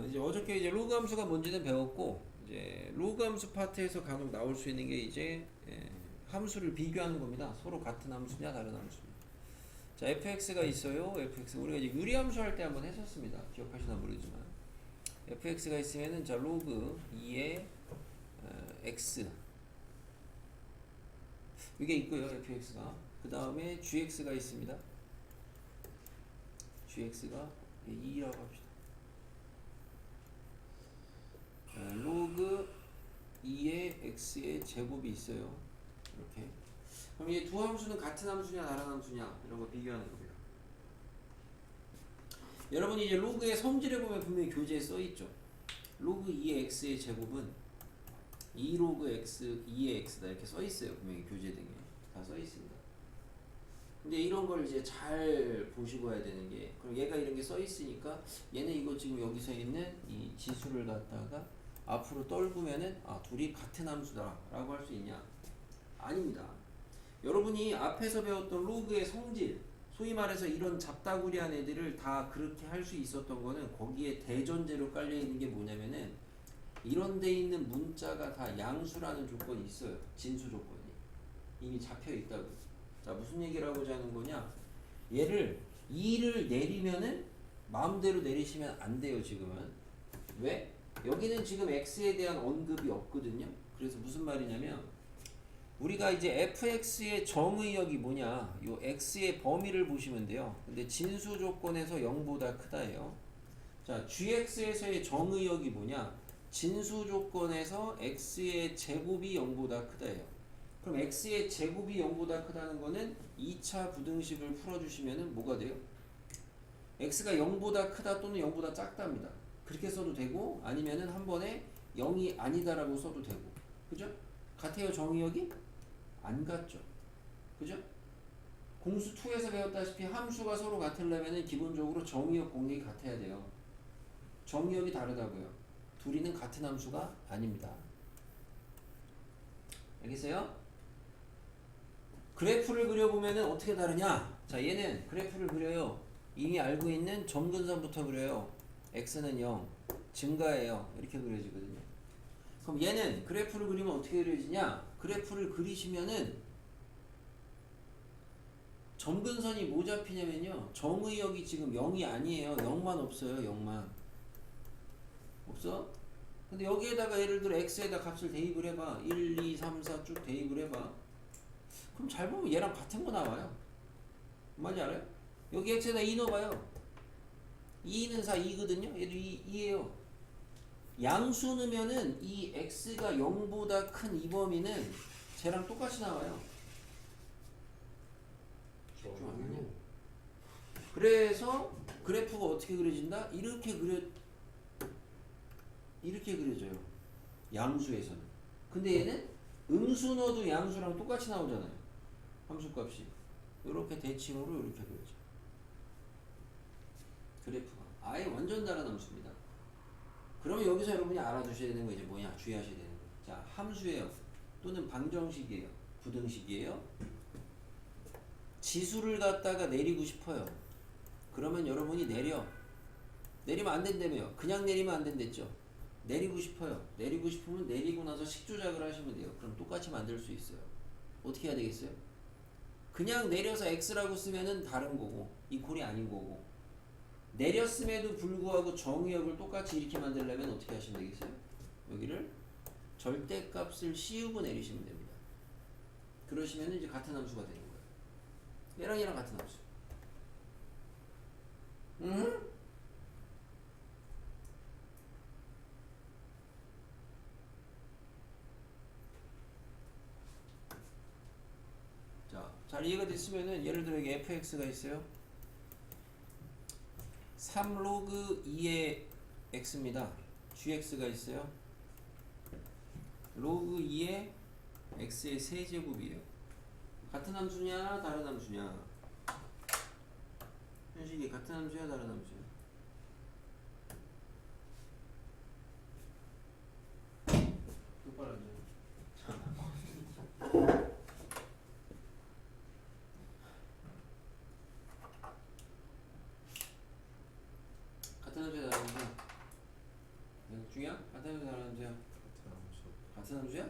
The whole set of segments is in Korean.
이제 어저께 이제 로그 함수가 뭔지는 배웠고, 이제 로그 함수 파트에서 간혹 나올 수 있는 게 이제 함수를 비교하는 겁니다. 서로 같은 함수냐 다른 함수냐. 자, fx가 있어요. fx 우리가 이제 유리함수 할 때 한번 했었습니다. 기억하시나 모르지만 fx가 있으면은 자 로그 2의 x 이게 있고요. fx가 그 다음에 gx가 있습니다. gx가 2라고 합시다. 로그 2의 x의 제곱이 있어요. 이렇게. 그럼 이 두 함수는 같은 함수냐 다른 함수냐 이런 거 비교하는 겁니다. 여러분이 이제 로그의 성질에 보면 분명히 교재에 써 있죠. 로그 2의 x의 제곱은 2로그 x 2의 x다 이렇게 써 있어요. 분명히 교재 등에 다 써 있습니다. 근데 이런 걸 이제 잘 보시고 해야 되는 게, 그럼 얘가 이런 게 써 있으니까 얘는 이거 지금 여기서 있는 이 지수를 갖다가 앞으로 떨구면은 둘이 같은 함수다라고 할 수 있냐? 아닙니다. 여러분이 앞에서 배웠던 로그의 성질, 소위 말해서 이런 잡다구리한 애들을 다 그렇게 할 수 있었던 거는 거기에 대전제로 깔려 있는 게 뭐냐면은 이런 데 있는 문자가 다 양수라는 조건이 있어요. 진수 조건이 이미 잡혀 있다고. 자, 무슨 얘기를 하고자 하는 거냐? 얘를 2를 내리면은 마음대로 내리시면 안 돼요. 지금은. 왜? 여기는 지금 x에 대한 언급이 없거든요. 그래서 무슨 말이냐면 우리가 이제 fx의 정의역이 뭐냐, 요 x의 범위를 보시면 돼요. 근데 진수 조건에서 0보다 크다예요. 자, gx에서의 정의역이 뭐냐, 진수 조건에서 x의 제곱이 0보다 크다예요. 그럼 x의 제곱이 0보다 크다는 거는 2차 부등식을 풀어주시면은 뭐가 돼요? x가 0보다 크다 또는 0보다 작답니다. 그렇게 써도 되고 아니면은 한 번에 0이 아니다라고 써도 되고. 그죠? 같아요 정의역이? 안 같죠. 그죠? 공수 2에서 배웠다시피 함수가 서로 같으려면 기본적으로 정의역 공역이 같아야 돼요. 정의역이 다르다고요. 둘이는 같은 함수가 아닙니다. 알겠어요? 그래프를 그려보면 어떻게 다르냐? 자, 얘는 그래프를 그려요. 이미 알고 있는 점근선부터 그려요. x는 0, 증가해요. 이렇게 그려지거든요. 그럼 얘는 그래프를 그리면 어떻게 그려지냐? 그래프를 그리시면은 점근선이 뭐 잡히냐면요, 정의역이 지금 0이 아니에요. 0만 없어요. 0만 없어? 근데 여기에다가 예를 들어 x에다 값을 대입을 해봐. 1, 2, 3, 4 쭉 대입을 해봐. 그럼 잘 보면 얘랑 같은 거 나와요. 뭔지 알아요? 여기 x에다 2 넣어봐요. 2는 4, 2거든요. 얘도 2예요. 양수 넣으면은 이 x가 0보다 큰 이 범위는 쟤랑 똑같이 나와요. 그래서 그래프가 어떻게 그려진다? 이렇게 그려져요. 양수에서는. 근데 얘는 음수 넣어도 양수랑 똑같이 나오잖아요. 함수값이. 이렇게 대칭으로 이렇게 그려져. 그래프가 아예 완전 다른 함수입니다. 그러면 여기서 여러분이 알아두셔야 되는 거 이제 뭐냐? 주의하셔야 되는 거. 자, 함수예요. 또는 방정식이에요. 부등식이에요. 지수를 갖다가 내리고 싶어요. 그러면 여러분이 내리면 안 된다며요. 그냥 내리면 안 된댔죠. 내리고 싶어요. 내리고 싶으면 내리고 나서 식조작을 하시면 돼요. 그럼 똑같이 만들 수 있어요. 어떻게 해야 되겠어요? 그냥 내려서 x라고 쓰면은 다른 거고 이꼴이 아닌 거고, 내렸음에도 불구하고 정의역을 똑같이 이렇게 만들려면 어떻게 하시면 되겠어요? 여기를 절대값을 씌우고 내리시면 됩니다. 그러시면 이제 같은 함수가 되는 거예요. 얘랑 얘랑 같은 함수. 자, 잘 이해가 됐으면은 예를 들어 여기 fx가 있어요. 3로그 2의 x입니다. gx가 있어요. 로그 2의 x의 세제곱이에요. 같은 함수냐 다른 함수냐? 현식이 같은 함수야 다른 함수야? 똑바로 앉아. 같은 함수야 다른 함수야? 중이야? 같은 함수 다른 함수야? 같은 함수. 같은 함수야?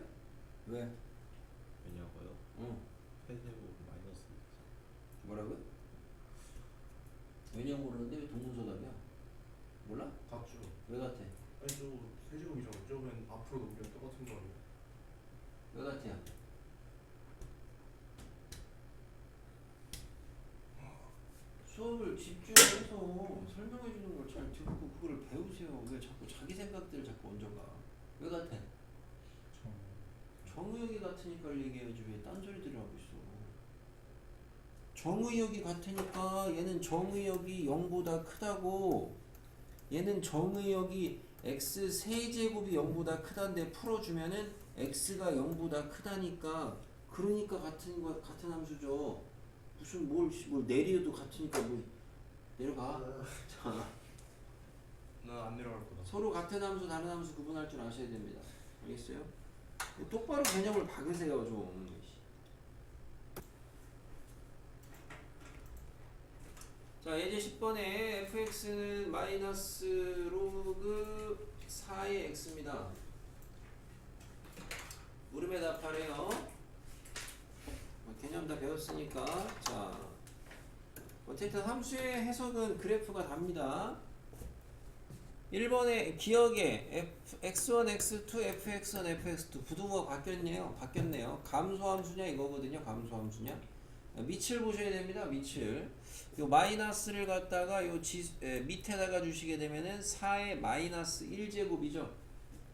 왜? 왜냐고요? 응. 세제곱 마이너스 뭐라고요? 왜냐고 모르는데 왜 동문서답이야? 몰라? 같죠. 왜 같아? 아니 저 세제곱이잖아. 저번엔 앞으로 넘기면 똑같은 거 아니에요? 왜 같아요? 수업을 집중해서 설명해 주는 걸 잘 듣고 그거를 배우세요. 왜 자꾸 자기 생각들을 자꾸 얹어가? 왜 같아? 정의역이 같으니까 얘기해야지 왜 딴소리들을 하고 있어. 정의역이 같으니까 얘는 정의역이 0보다 크다고, 얘는 정의역이 x 세제곱이 0보다 크다는데 풀어주면은 x가 0보다 크다니까, 그러니까 같은 함수죠. 무슨 뭘 내려도 같으니까 뭐 내려가. 자, 난 안 내려갈 거다. 서로 같은 함수 다른 함수 구분할 줄 아셔야 됩니다. 알겠어요? 똑바로 개념을 박으세요 좀. 자, 예제 10번에 fx는 마이너스 로그 4의 x입니다. 물음에 답하래요. 개념 다 배웠으니까. 자, 어쨌든 함수의 해석은 그래프가 답니다. 1번에 기억에 x1, x2, fx1, fx2 부등호가 바뀌었네요. 감소함수냐 이거거든요. 감소함수냐. 밑을 보셔야 됩니다. 밑을. 요 마이너스를 갖다가 요 밑에다가 주시게 되면은 4의 마이너스 1제곱이죠.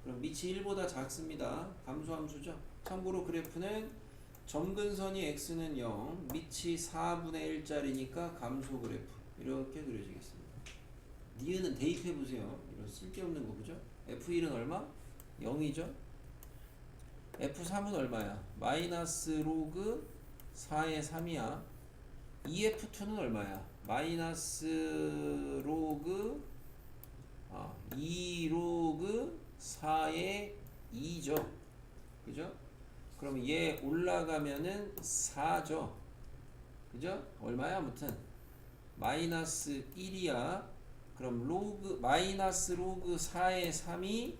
그럼 밑이 1보다 작습니다. 감소함수죠. 참고로 그래프는 점근선이 x는 0, 밑이 4분의 1짜리니까 감소 그래프. 이렇게 그려지겠습니다. 니은은 대입해보세요. 이런 쓸데없는 거 그죠? F1은 얼마? 0이죠? F3은 얼마야? 마이너스 로그 4의 3이야. EF2는 얼마야? 마이너스 로그 2 로그 4의 2죠. 그죠? 그럼 얘 올라가면은 4죠. 그죠? 얼마야? 아무튼 마이너스 1이야. 그럼 마이너스 로그 4의 3이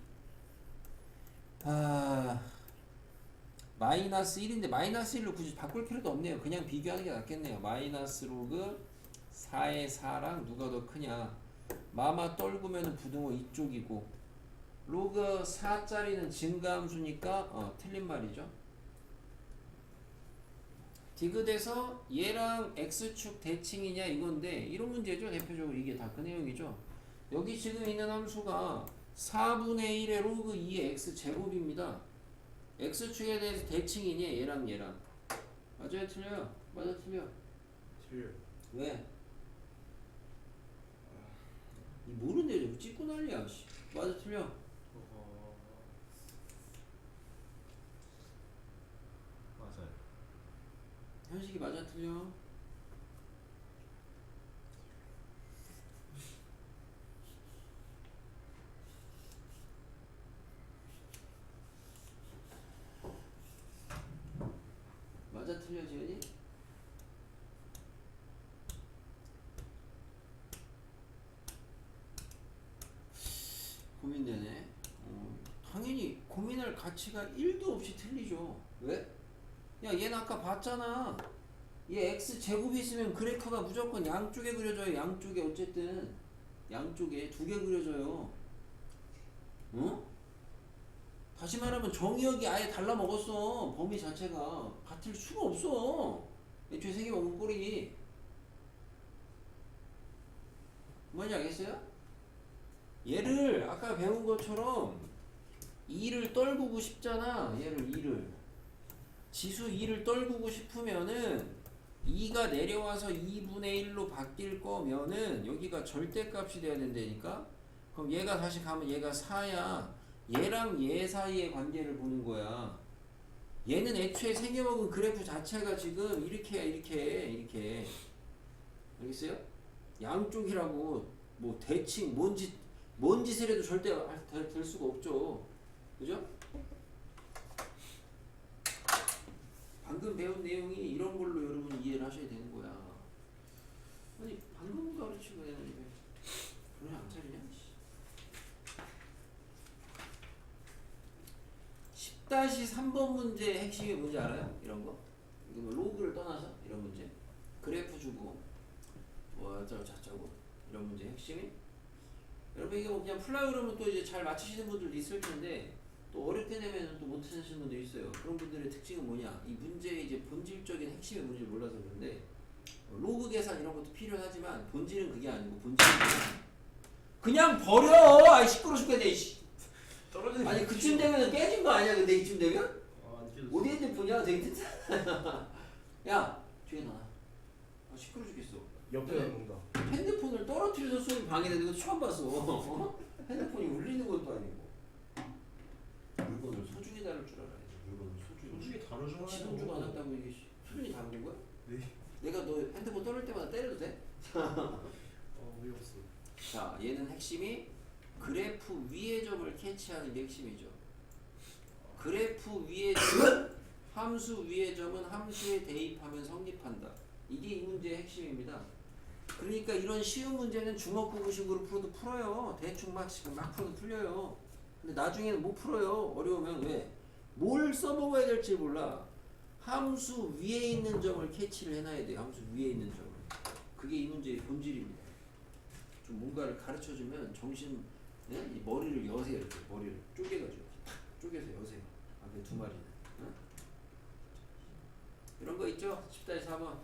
마이너스 1인데 마이너스 1로 굳이 바꿀 필요도 없네요. 그냥 비교하는 게 낫겠네요. 마이너스 로그 4의 4랑 누가 더 크냐. 마마 떨구면 부등호 이쪽이고 로그 4짜리는 증가함수니까 틀린 말이죠. 디귿에서 얘랑 x축 대칭이냐 이건데 이런 문제죠. 대표적으로 이게 다 그 내용이죠. 여기 지금 있는 함수가 4분의 1의 로그 2의 x제곱입니다. x축에 대해서 대칭이니 얘랑 맞아요 틀려요? 맞아 틀려? 틀려. 왜? 이 모르는데 자꾸 찍고 난리야. 맞아 틀려? 맞아요. 현식이 맞아 틀려? 맞아 틀려 지은이? 고민되네. 당연히 고민할 가치가 1도 없이 틀리죠. 왜? 야 얘는 아까 봤잖아. 얘 x제곱이 있으면 그래프가 무조건 양쪽에 그려져요. 양쪽에 어쨌든 양쪽에 두 개 그려져요. 응? 다시 말하면 정의역이 아예 달라 먹었어. 범위 자체가 같을 수가 없어. 애초에 세개 먹은 꼴이. 뭔지 알겠어요? 얘를 아까 배운 것처럼 2를 떨구고 싶잖아. 얘를 2를 지수 2를 떨구고 싶으면은 2가 내려와서 2분의 1로 바뀔 거면은 여기가 절대값이 돼야 된다니까. 그럼 얘가 다시 가면 얘가 4야. 얘랑 얘 사이의 관계를 보는 거야. 얘는 애초에 생겨먹은 그래프 자체가 지금 이렇게 알겠어요? 양쪽이라고 뭐 대칭 뭔 짓을 해도 절대 될 수가 없죠. 그죠? 방금 배운 내용이 이런 걸로 여러분이 이해를 하셔야 되는 거야. 아니 방금 가르치고 내는 왜 그냥 안 차리냐? 10-3번 문제의 핵심이 뭔지 알아요? 이런 거? 이거 뭐 로그를 떠나서 이런 문제, 그래프 주고 뭐 어쩌고 이런 문제 핵심이, 여러분 이게 뭐 그냥 풀라 그러면 또 이제 잘 맞히시는 분들도 있을 텐데 또 어렵게 내면 또 못하시는 분도 있어요. 그런 분들의 특징은 뭐냐? 이 문제의 이제 본질적인 핵심이 뭔지 몰라서 그런데 로그 계산 이런 것도 필요하지만 본질은 그게 아니고 본질은 그냥 버려. 아이 시끄러 죽겠네. 이씨. 떨어지는 아니 그쯤 되면 깨진 거 아니야? 근데 이쯤 되면 안 깨졌어. 어디 핸드폰이야? 되게 튼튼하다. 야 뒤에 놔. 아, 시끄러 죽겠어. 옆에 네. 놓는다. 핸드폰을 떨어뜨려서 소리 방해되는 거 처음 봤어. 어? 핸드폰이 울리는 것도 아니고. 물건을 소중히 다룰 줄 알아야지. 물건을 소중히. 솔직히 다루잖아요. 지동주가 안 한다고 이게 수준이 다른 거야? 네. 내가 너 핸드폰 떨을 때마다 때려도 돼? 어이없어. 자, 얘는 핵심이 그래프 위의 점을 캐치하는 게 핵심이죠. 그래프 위의 점은 함수 위의 점은 함수에 대입하면 성립한다. 이게 이 문제의 핵심입니다. 그러니까 이런 쉬운 문제는 주먹구구식으로 풀어도 풀어요. 대충 막 풀어도 풀려요. 근데 나중에는 못 풀어요. 어려우면 왜? 뭘 써먹어야 될지 몰라. 함수 위에 있는 점을 캐치를 해놔야 돼요. 함수 위에 있는 점을. 그게 이 문제의 본질입니다. 좀 뭔가를 가르쳐주면 정신, 예? 이 머리를 여세요. 이렇게 머리를 쪼개가지고 탁 쪼개서 여세요. 앞에 두 마리는. 어? 이런 거 있죠? 10-4번.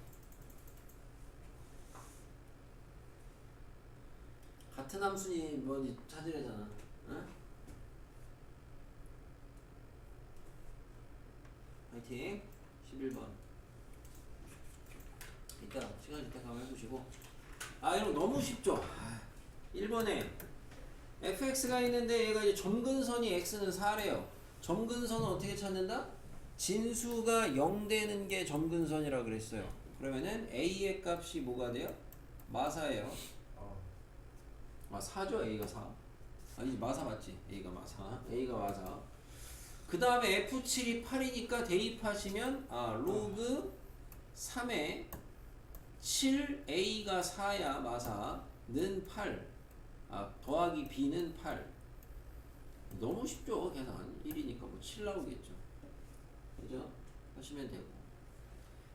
같은 함수니 뭐니 찾으래잖아. 어? 화이팅. 11번. 이따 시간 있다 한번 해보시고. 아 이거 너무 쉽죠. 1번에 fx가 있는데 얘가 이제 점근선이 x는 4래요. 점근선은 어떻게 찾는다? 진수가 0 되는 게 점근선이라고 그랬어요. 그러면은 a의 값이 뭐가 돼요? 마사예요. 아 4죠. a가 4. 아니 마사 맞지? a가 마사. a가 마사. 그 다음에 f7이 8이니까 대입하시면 로그 3에 7a가 4야 마사는 8. 더하기 b는 8. 너무 쉽죠. 계산 1이니까 뭐 7 나오겠죠. 그죠? 하시면 되고.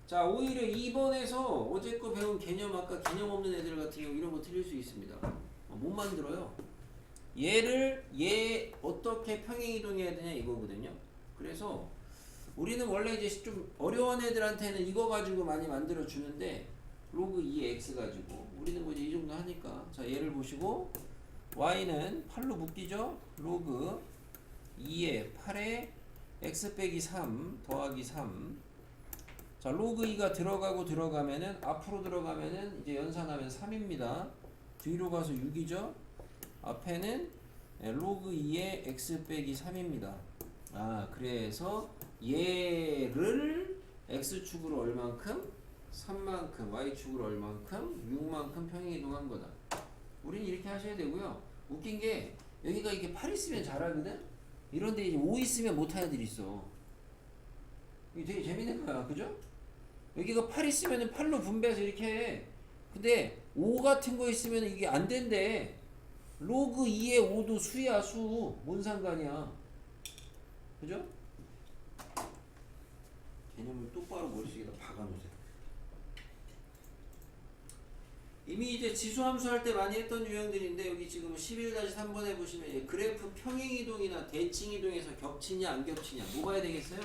자 오히려 2번에서 어제 거 배운 개념, 아까 개념 없는 애들 같은 경우 이런 거 틀릴 수 있습니다. 못 만들어요. 얘 어떻게 평행이동해야 되냐 이거거든요. 그래서 우리는 원래 이제 좀 어려운 애들한테는 이거 가지고 많이 만들어 주는데 로그 2x 가지고 우리는 뭐 이제 이 정도 하니까. 자 얘를 보시고 y는 8로 묶이죠. 로그 2에 8에 x 빼기 3 더하기 3. 자 로그 2가 들어가면은 앞으로 들어가면은 이제 연산하면 3입니다. 뒤로 가서 6이죠. 앞에는 로그 2에 x 빼기 3입니다. 그래서 얘를 x축으로 얼만큼? 3만큼, y축으로 얼만큼? 6만큼 평행이동한 거다. 우리는 이렇게 하셔야 되고요. 웃긴 게 여기가 이렇게 8 있으면 잘하거든? 이런데 이제 5 있으면 못하는 애들이 있어. 이게 되게 재밌는 거야. 그죠? 여기가 8 있으면 8로 분배해서 이렇게 해. 근데 5 같은 거 있으면 이게 안 된대. 로그 2의 5도 수야 수. 뭔 상관이야. 그죠? 개념을 똑바로 머릿속에다 박아놓으세요. 이미 이제 지수함수 할 때 많이 했던 유형들인데 여기 지금 11-3번에 보시면 그래프 평행이동이나 대칭이동에서 겹치냐 안 겹치냐 뭐 봐야 되겠어요?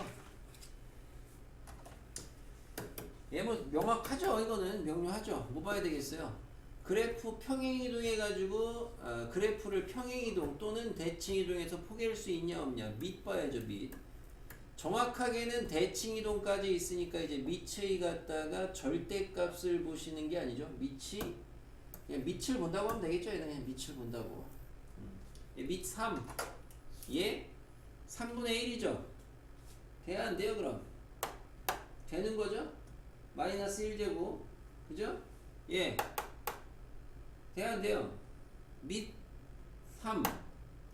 얘 뭐 명확하죠. 이거는 명료하죠. 뭐 봐야 되겠어요? 그래프 평행이동 해가지고 그래프를 평행이동 또는 대칭이동에서 포개할 수 있냐 없냐 밑 봐야죠. 밑. 정확하게는 대칭이동까지 있으니까 이제 밑의 갖다가 절대값을 보시는 게 아니죠. 밑이 그냥 밑을 본다고 하면 되겠죠. 그냥 밑을 본다고. 밑 3. 얘 3분의 1이죠. 돼야 안 돼요 그럼? 되는 거죠? 마이너스 1제곱. 그죠? 예. 돼야 안 돼요? 밑 3.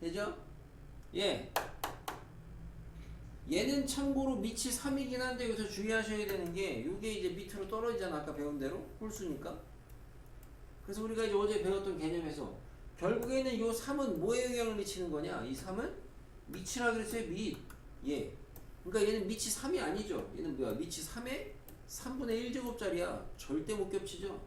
되죠? 예. 얘는 참고로 밑이 3이긴 한데 여기서 주의하셔야 되는 게 이게 이제 밑으로 떨어지잖아. 아까 배운 대로 홀수니까. 그래서 우리가 이제 어제 배웠던 개념에서 결국에는 이 3은 뭐에 영향을 미치는 거냐? 이 3은 밑이라 그랬어요. 밑. 예. 그러니까 얘는 미치 3이 아니죠. 얘는 뭐야? 미치 3의 3분의 1제곱짜리야. 절대 못 겹치죠.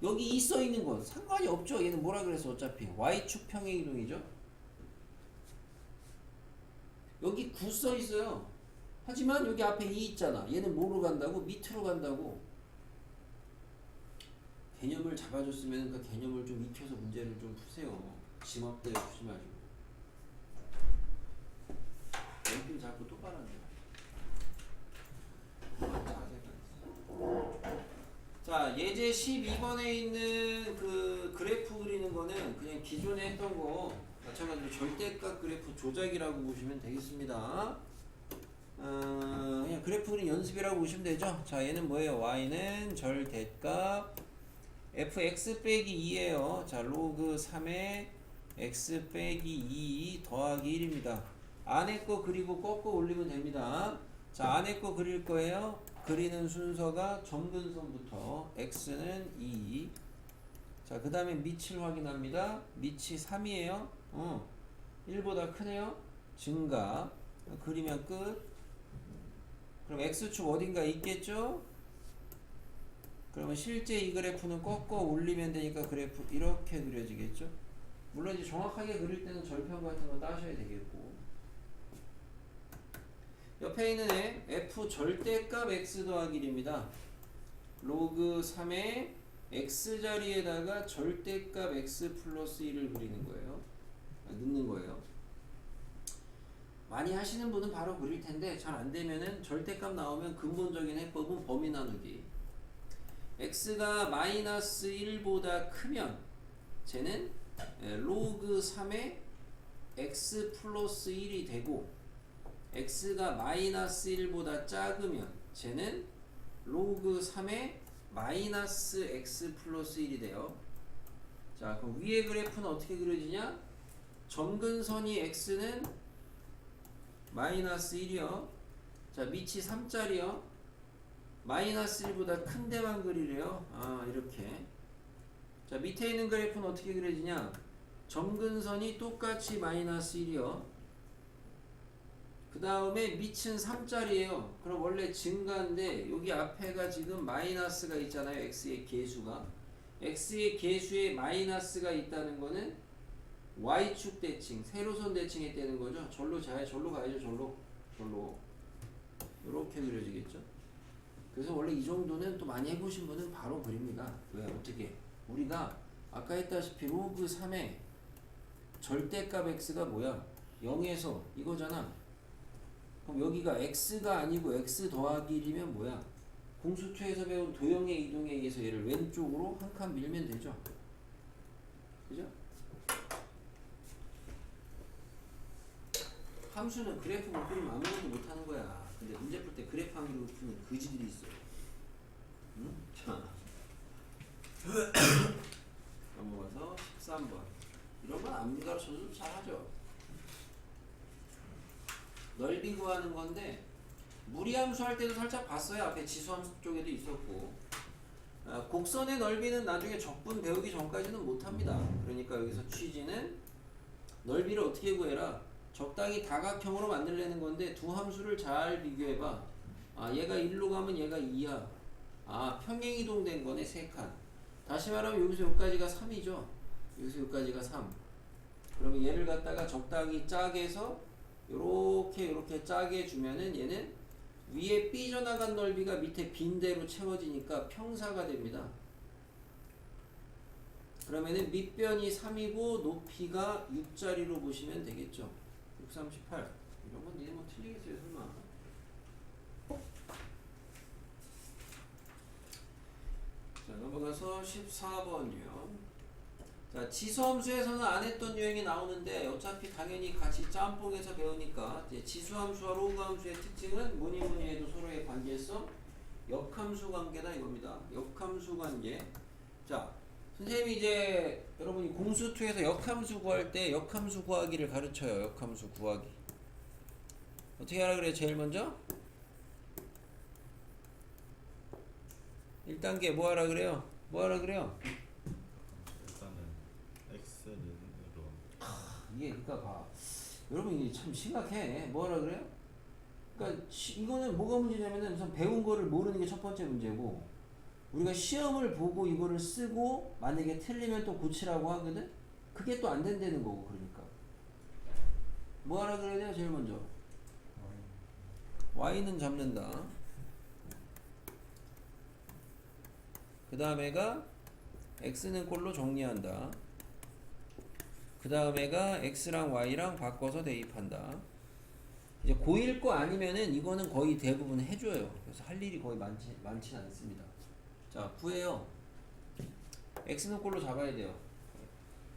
여기 이 써있는 건 상관이 없죠. 얘는 뭐라 그래서 어차피 Y축 평행이동이죠. 여기 9 써있어요. 하지만 여기 앞에 2 있잖아. 얘는 뭐로 간다고? 밑으로 간다고. 개념을 잡아줬으면 그 개념을 좀 익혀서 문제를 좀 푸세요. 지맘대로 푸지 마시고. 연필 자꾸 똑바로네. 자, 예제 12번에 있는 그 그래프 그리는 거는 그냥 기존에 했던 거 마찬가지로 절대값 그래프 조작이라고 보시면 되겠습니다. 그냥 그래프 그린 연습이라고 보시면 되죠. 자, 얘는 뭐예요? y는 절대값 fx 빼기 2예요. 자, 로그 3의 x 빼기 2 더하기 1입니다. 안에 거 그리고 꺾어 올리면 됩니다. 자, 안에 거 그릴 거예요. 그리는 순서가 점근선부터 x는 2. 자, 그 다음에 밑을 확인합니다. 밑이 3이에요. 1보다 크네요. 증가. 그리면 끝. 그럼 x축 어딘가 있겠죠? 그러면 실제 이 그래프는 꺾어 올리면 되니까 그래프 이렇게 그려지겠죠? 물론 이제 정확하게 그릴 때는 절편 같은 거 따셔야 되겠고. 옆에 있는 애 f 절대값 x 더하기 1입니다. 로그 3의 x 자리에다가 절대값 x 플러스 1을 그리는 거예요. 넣는 거예요. 많이 하시는 분은 바로 그릴 텐데 잘 안 되면은 절대값 나오면 근본적인 해법은 범위 나누기. x가 마이너스 1보다 크면 쟤는 로그 3의 x 플러스 1이 되고 x가 마이너스 1보다 작으면 쟤는 로그 3의 마이너스 x 플러스 1이 돼요. 자, 그럼 위의 그래프는 어떻게 그려지냐? 점근선이 x는 마이너스 1이요. 자, 밑이 3짜리요. 마이너스 1보다 큰 데만 그리래요. 이렇게. 자, 밑에 있는 그래프는 어떻게 그려지냐? 점근선이 똑같이 마이너스 1이요. 그 다음에 밑은 3짜리예요. 그럼 원래 증가인데 여기 앞에가 지금 마이너스가 있잖아요. x의 개수가. x의 개수에 마이너스가 있다는 거는 y축 대칭, 세로선 대칭에 떼는 거죠. 절로 가야죠. 절로. 이렇게 그려지겠죠. 그래서 원래 이 정도는 또 많이 해보신 분은 바로 그립니다. 왜? 어떻게? 우리가 아까 했다시피 로그 3의 절대값 x가 뭐야? 0에서 이거잖아. 그럼 여기가 x가 아니고 x 더하기 1이면 뭐야? 공수투에서 배운 도형의 이동에 의해서 얘를 왼쪽으로 한 칸 밀면 되죠. 그죠? 함수는 그래프 못 그리면 아무것도 못하는 거야. 근데 문제 풀 때 그래프 안 그리고 푸는 그지들이 있어요. 응? 자 넘어가서 13번. 이런 건 안 가르쳐도 잘하죠. 넓이 구하는 건데 무리함수 할 때도 살짝 봤어요. 앞에 지수함수 쪽에도 있었고. 곡선의 넓이는 나중에 적분 배우기 전까지는 못합니다. 그러니까 여기서 취지는 넓이를 어떻게 구해라. 적당히 다각형으로 만들려는 건데 두 함수를 잘 비교해봐. 얘가 1로 가면 얘가 2야. 평행이동 된 거네 3칸. 다시 말하면 여기서 여기까지가 3이죠. 여기서 여기까지가 3. 그러면 얘를 갖다가 적당히 짜게 해서 요렇게 짜게 주면은 얘는 위에 삐져나간 넓이가 밑에 빈대로 채워지니까 평사가 됩니다. 그러면은 밑변이 3이고 높이가 6짜리로 보시면 되겠죠. 638. 이런 건 니네 뭐 틀리겠어요, 설마. 자, 넘어가서 14번이요. 자, 지수함수에서는 안 했던 유형이 나오는데 어차피 당연히 같이 짬뽕해서 배우니까 이제 지수함수와 로그함수의 특징은 뭐니 해도 서로의 관계성 역함수 관계다 이겁니다. 역함수 관계. 자, 선생님이 이제 여러분이 공수2에서 역함수 구할 때 역함수 구하기를 가르쳐요. 역함수 구하기. 어떻게 하라 그래요? 제일 먼저 1단계 뭐 하라 그래요? 일단은 x는으로 이게 그니까 봐. 여러분 이게 참 심각해. 뭐라 그래요? 그러니까 이거는 뭐가 문제냐면은 우선 배운 거를 모르는 게 첫 번째 문제고, 우리가 시험을 보고 이거를 쓰고 만약에 틀리면 또 고치라고 하거든. 그게 또 안 된다는 거고. 그러니까 뭐 하라 그래야 돼요? 제일 먼저 y는 잡는다. 그 다음에가 x는 꼴로 정리한다. 그 다음에가 x랑 y랑 바꿔서 대입한다. 이제 고1 거 아니면은 이거는 거의 대부분 해줘요. 그래서 할 일이 거의 많지 않습니다. 자, 구해요. x는 꼴로 잡아야 돼요.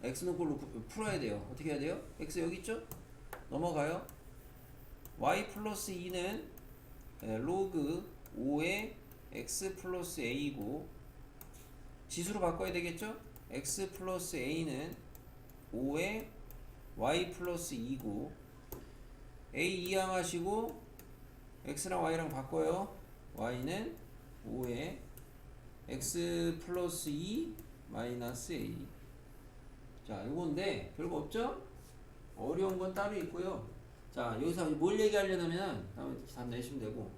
x는 꼴로 풀어야 돼요. 어떻게 해야 돼요? x 여기 있죠? 넘어가요. y 플러스 2는 로그 5의 x 플러스 a고, 지수로 바꿔야 되겠죠? x 플러스 a는 5의 y 플러스 2고, a 이항하시고 x랑 y랑 바꿔요. y는 5의 x 플러스 2 마이너스 a. 자, 요건데 별거 없죠? 어려운 건 따로 있고요. 자, 여기서 뭘 얘기하려면 다음에 답 내시면 되고,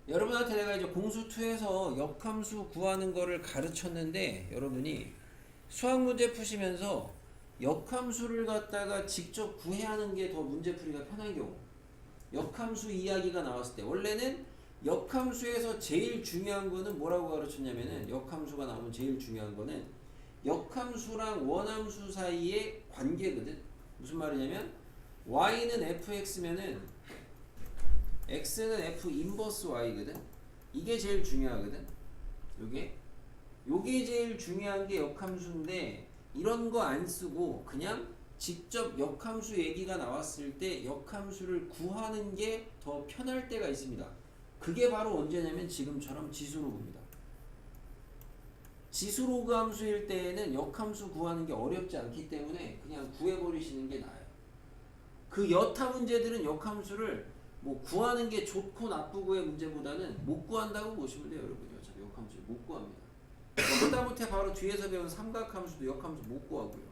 여러분한테 내가 이제 공수2에서 역함수 구하는 거를 가르쳤는데, 여러분이 수학 문제 푸시면서 역함수를 갖다가 직접 구해야 하는 게 더 문제풀이가 편한 경우, 역함수 이야기가 나왔을 때, 원래는 역함수에서 제일 중요한 거는 뭐라고 가르쳤냐면은, 역함수가 나오면 제일 중요한 거는 역함수랑 원함수 사이의 관계거든. 무슨 말이냐면 y는 fx면은 x는 f 인버스 y거든. 이게 제일 중요하거든. 요게 제일 중요한 게 역함수인데, 이런 거 안 쓰고 그냥 직접 역함수 얘기가 나왔을 때 역함수를 구하는 게 더 편할 때가 있습니다. 그게 바로 언제냐면 지금처럼 지수로그입니다. 지수로그 함수일 때에는 역함수 구하는 게 어렵지 않기 때문에 그냥 구해버리시는 게 나아요. 그 여타 문제들은 역함수를 뭐 구하는 게 좋고 나쁘고의 문제보다는 못 구한다고 보시면 돼요. 여러분이 어차피 역함수를 못 구합니다. 하다못해 바로 뒤에서 배운 삼각함수도 역함수 못 구하고요.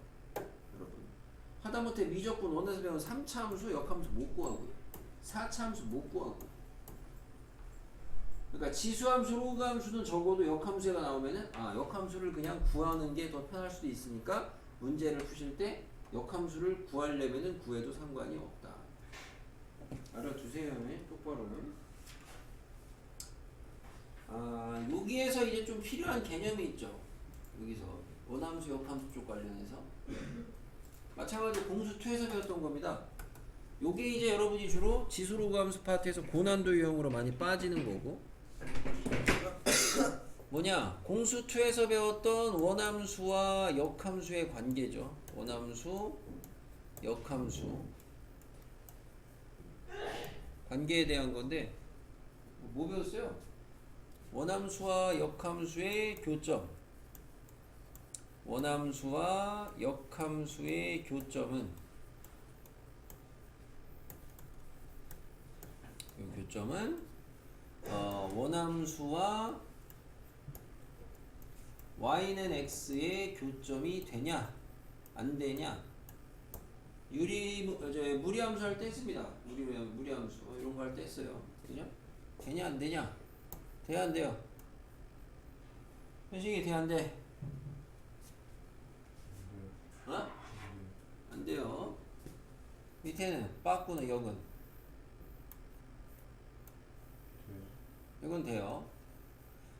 여러분, 하다못해 미적분 원에서 배운 3차 함수 역함수 못 구하고요. 4차 함수 못 구하고. 그러니까 지수함수, 로그함수는 적어도 역함수가 나오면은 역함수를 그냥 구하는 게 더 편할 수도 있으니까 문제를 푸실 때 역함수를 구하려면은 구해도 상관이 없다. 알아두세요. 똑바로는. 여기에서 이제 좀 필요한 개념이 있죠. 여기서 원함수, 역함수 쪽 관련해서 마찬가지로 공수2에서 배웠던 겁니다. 요게 이제 여러분이 주로 지수로그함수 파트에서 고난도 유형으로 많이 빠지는 거고, 뭐냐, 공수2에서 배웠던 원함수와 역함수의 관계죠. 원함수, 역함수 관계에 대한 건데, 뭐 배웠어요? 원함수와 역함수의 교점. 원함수와 역함수의 교점은, 이 교점은 원함수와 y는 x의 교점이 되냐 안 되냐. 무리함수 할 때 씁니다. 무리함수 이런 거 할 때 써요. 그죠? 되냐 안 되냐. 돼야 안 돼요? 현식이 돼야 안 돼? 안 돼요. 밑에는 빠꾸는 역은 이건 돼요.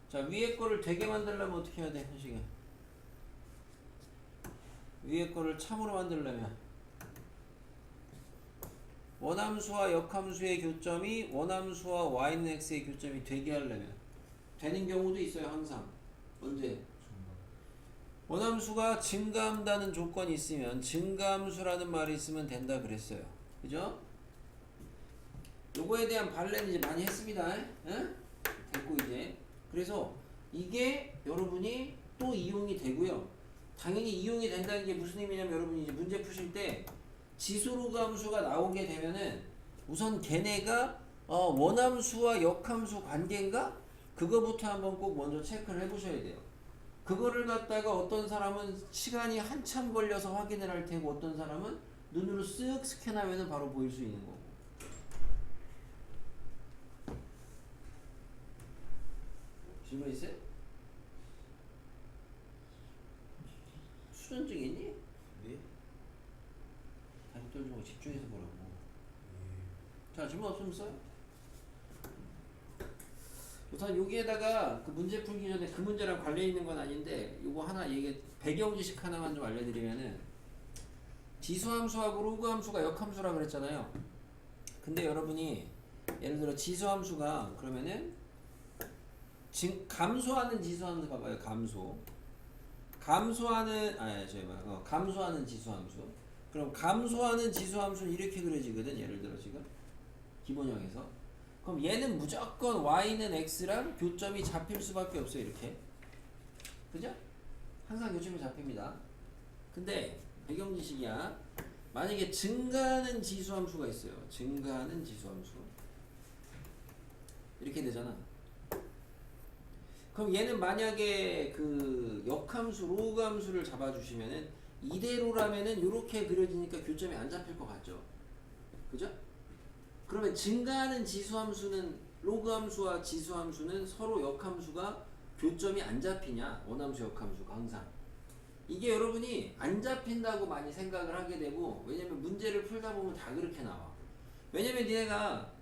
자, 위에 거를 되게 만들려면 어떻게 해야 돼, 현식이? 위에 거를 참으로 만들려면 원함수와 역함수의 교점이 원함수와 y는 x의 교점이 되게 하려면, 되는 경우도 있어요. 항상. 언제? 원함수가 증가한다는 조건이 있으면, 증가함수라는 말이 있으면 된다 그랬어요. 그죠? 요거에 대한 발레는 이제 많이 했습니다. 응? 됐고 이제. 그래서 이게 여러분이 또 이용이 되고요. 당연히 이용이 된다는 게 무슨 의미냐면, 여러분이 이제 문제 푸실 때 지수로그 함수가 나오게 되면은 우선 걔네가 원함수와 역함수 관계인가? 그거부터 한번 꼭 먼저 체크를 해보셔야 돼요. 그거를 갖다가 어떤 사람은 시간이 한참 걸려서 확인을 할 테고, 어떤 사람은 눈으로 쓱 스캔하면은 바로 보일 수 있는 거고. 질문 있어요? 수전증 있니? 네? 다리 떨지 말고 집중해서 보라고. 자, 질문 없으면 써요. 우선 여기에다가 그 문제 풀기 전에 그 문제랑 관련 있는 건 아닌데 요거 하나 얘기 배경 지식 하나만 좀 알려드리면은 지수함수하고 로그함수가 역함수라 그랬잖아요. 근데 여러분이 예를 들어 지수함수가 그러면은 감소하는 지수함수 봐봐요. 감소하는 지수함수. 그럼 감소하는 지수함수는 이렇게 그려지거든. 예를 들어 지금 기본형에서. 그럼 얘는 무조건 y는 x랑 교점이 잡힐 수밖에 없어요. 이렇게. 그죠? 항상 교점이 잡힙니다. 근데 배경 지식이야. 만약에 증가하는 지수함수가 있어요. 증가하는 지수함수. 이렇게 되잖아. 그럼 얘는 만약에 그 역함수, 로그함수를 잡아주시면은 이대로라면은 이렇게 그려지니까 교점이 안 잡힐 것 같죠? 그죠? 그러면 증가하는 지수함수는 로그함수와 지수함수는 서로 역함수가 교점이 안 잡히냐? 원함수, 역함수가 항상. 이게 여러분이 안 잡힌다고 많이 생각을 하게 되고 왜냐면 문제를 풀다 보면 다 그렇게 나와. 왜냐면 니네가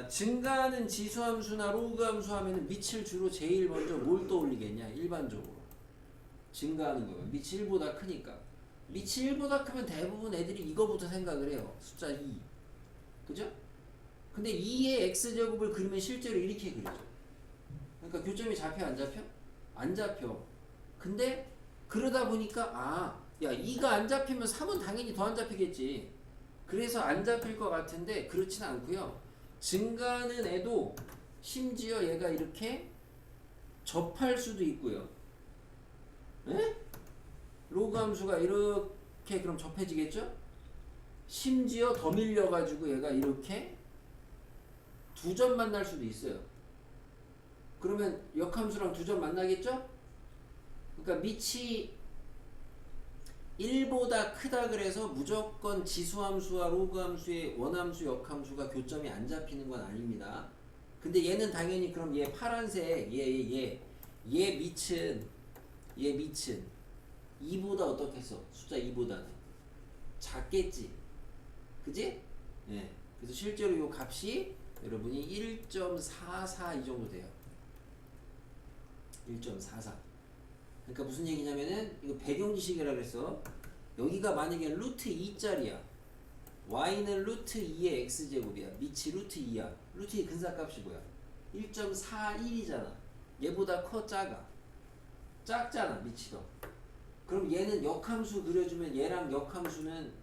증가하는 지수함수나 로그함수 하면은 밑을 주로 제일 먼저 뭘 떠올리겠냐? 일반적으로 증가하는 거예요. 밑이 1보다 크니까. 밑이 1보다 크면 대부분 애들이 이거부터 생각을 해요. 숫자 2. 그죠? 근데 2의 x제곱을 그리면 실제로 이렇게 그리죠. 그러니까 교점이 잡혀 안 잡혀? 안 잡혀. 근데 그러다 보니까 야 2가 안 잡히면 3은 당연히 더 안 잡히겠지. 그래서 안 잡힐 것 같은데 그렇진 않고요. 증가하는 애도 심지어 얘가 이렇게 접할 수도 있고요. 에? 로그 함수가 이렇게 그럼 접해지겠죠? 심지어 더 밀려가지고 얘가 이렇게 두 점 만날 수도 있어요. 그러면 역함수랑 두 점 만나겠죠? 그러니까 밑이 1보다 크다 그래서 무조건 지수함수와 로그함수의 원함수, 역함수가 교점이 안 잡히는 건 아닙니다. 근데 얘는 당연히 그럼 얘 파란색 얘 밑은 2보다 어떻겠어? 숫자 2보다는 작겠지. 그지? 예. 그래서 실제로 이 값이 여러분이 1.44 이 정도 돼요. 1.44. 그러니까 무슨 얘기냐면은 이거 배경 지식이라 그래서 여기가 만약에 루트 2짜리야. y는 루트 2의 x제곱이야. 밑이 루트 2야. 루트 2 근사값이 뭐야? 1.41이잖아. 얘보다 커 작아. 작잖아 밑이 더. 그럼 얘는 역함수 그려주면 얘랑 역함수는